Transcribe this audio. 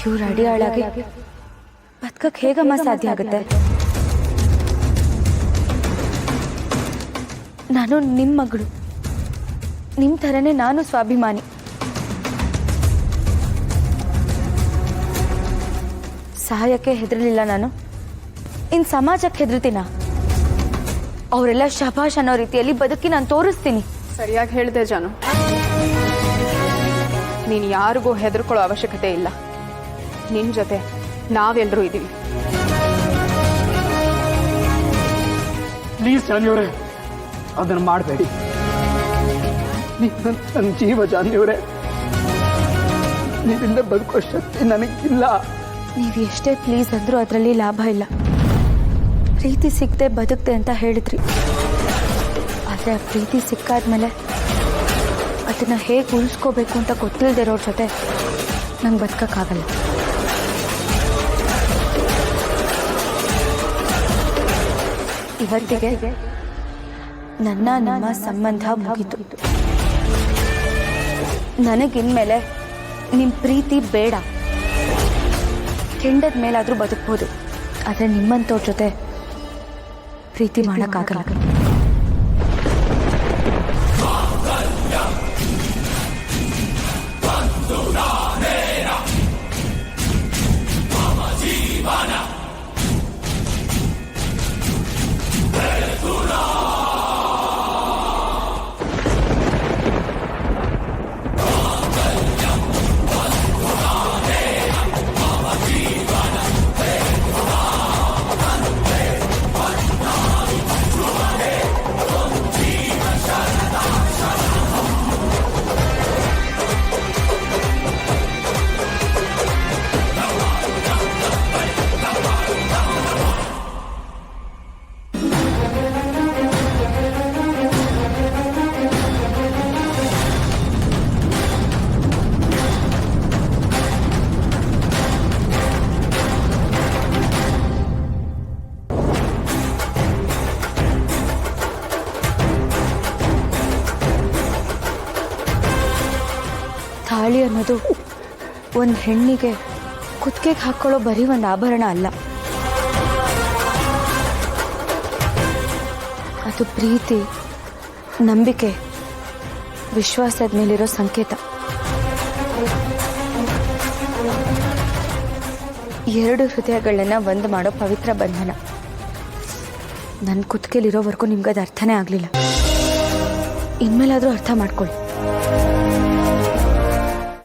ಇವ್ರು ಅಡಿಯಾಳಾಗಿ ಬದುಕಕ್ಕೆ ಹೇಗಮ್ಮ ಸಾಧ್ಯ ಆಗುತ್ತೆ? ನಾನು ನಿಮ್ಮ ಮಗಳು, ನಿಮ್ಮ ಥರನೇ ನಾನು ಸ್ವಾಭಿಮಾನಿ. ಸಹಾಯಕ್ಕೆ ಹೆದರಲಿಲ್ಲ ನಾನು, ಇನ್ನು ಸಮಾಜಕ್ಕೆ ಹೆದರ್ತೀನ? ಅವರೆಲ್ಲ ಶಭಾಷ್ ಅನ್ನೋ ರೀತಿಯಲ್ಲಿ ಬದುಕಿ ನಾನು ತೋರಿಸ್ತೀನಿ. ಸರಿಯಾಗಿ ಹೇಳಿದೆ ಜಾನು. ನೀನು ಯಾರಿಗೂ ಹೆದರ್ಕೊಳ್ಳೋ ಅವಶ್ಯಕತೆ ಇಲ್ಲ. ನಿನ್ನ ಜೊತೆ ನಾವೆಲ್ಲರೂ ಇದ್ದೀವಿ. ಪ್ಲೀಸ್ ಜಾನಿಯವರೇ, ಅದನ್ನು ಮಾಡಬೇಡಿ. ನನ್ನ ಜೀವ ಜಾನಿಯವರೇ, ನೀವಿಂದ ಬದುಕೋ ಶಕ್ತಿ ನನಗಿಲ್ಲ. ನೀವು ಎಷ್ಟೇ ಪ್ಲೀಸ್ ಅಂದ್ರೂ ಅದರಲ್ಲಿ ಲಾಭ ಇಲ್ಲ. ಪ್ರೀತಿ ಸಿಗದೆ ಬದುಕ್ತೆ ಅಂತ ಹೇಳಿದ್ರಿ, ಆದರೆ ಆ ಪ್ರೀತಿ ಸಿಕ್ಕಾದ್ಮೇಲೆ ಅದನ್ನು ಹೇಗೆ ಉಳಿಸ್ಕೋಬೇಕು ಅಂತ ಗೊತ್ತಿಲ್ಲದಿರೋರ ಜೊತೆ ನಂಗೆ ಬದುಕೋಕ್ಕಾಗಲ್ಲ. ಇವತ್ತಿಗೆ ನನ್ನ ನಿಮ್ಮ ಸಂಬಂಧ ಮುಗಿತು. ನನಗಿನ್ಮೇಲೆ ನಿಮ್ಮ ಪ್ರೀತಿ ಬೇಡ. ಕೆಂಡದ ಮೇಲಾದರೂ ಬದುಕ್ಬೋದು, ಆದರೆ ನಿಮ್ಮಂಥವ್ರ ಜೊತೆ ಪ್ರೀತಿ ಮಾಡೋಕ್ಕಾಗಲ್ಲ. ತಾಳಿ ಅನ್ನೋದು ಒಂದು ಹೆಣ್ಣಿಗೆ ಕುತ್ತಿಗೆಗೆ ಹಾಕೊಳ್ಳೋ ಬರೀ ಒಂದು ಆಭರಣ ಅಲ್ಲ. ಅದು ಪ್ರೀತಿ, ನಂಬಿಕೆ, ವಿಶ್ವಾಸದ ಮೇಲಿರೋ ಸಂಕೇತ. ಎರಡು ಹೃದಯಗಳನ್ನ ಒಂದು ಮಾಡೋ ಪವಿತ್ರ ಬಂಧನ. ನನ್ನ ಕುತ್ತಿಗೆಲಿರೋವರೆಗೂ ನಿಮ್ಗದು ಅರ್ಥನೇ ಆಗಲಿಲ್ಲ. ಇನ್ಮೇಲಾದರೂ ಅರ್ಥ ಮಾಡ್ಕೊಳ್ಳಿ.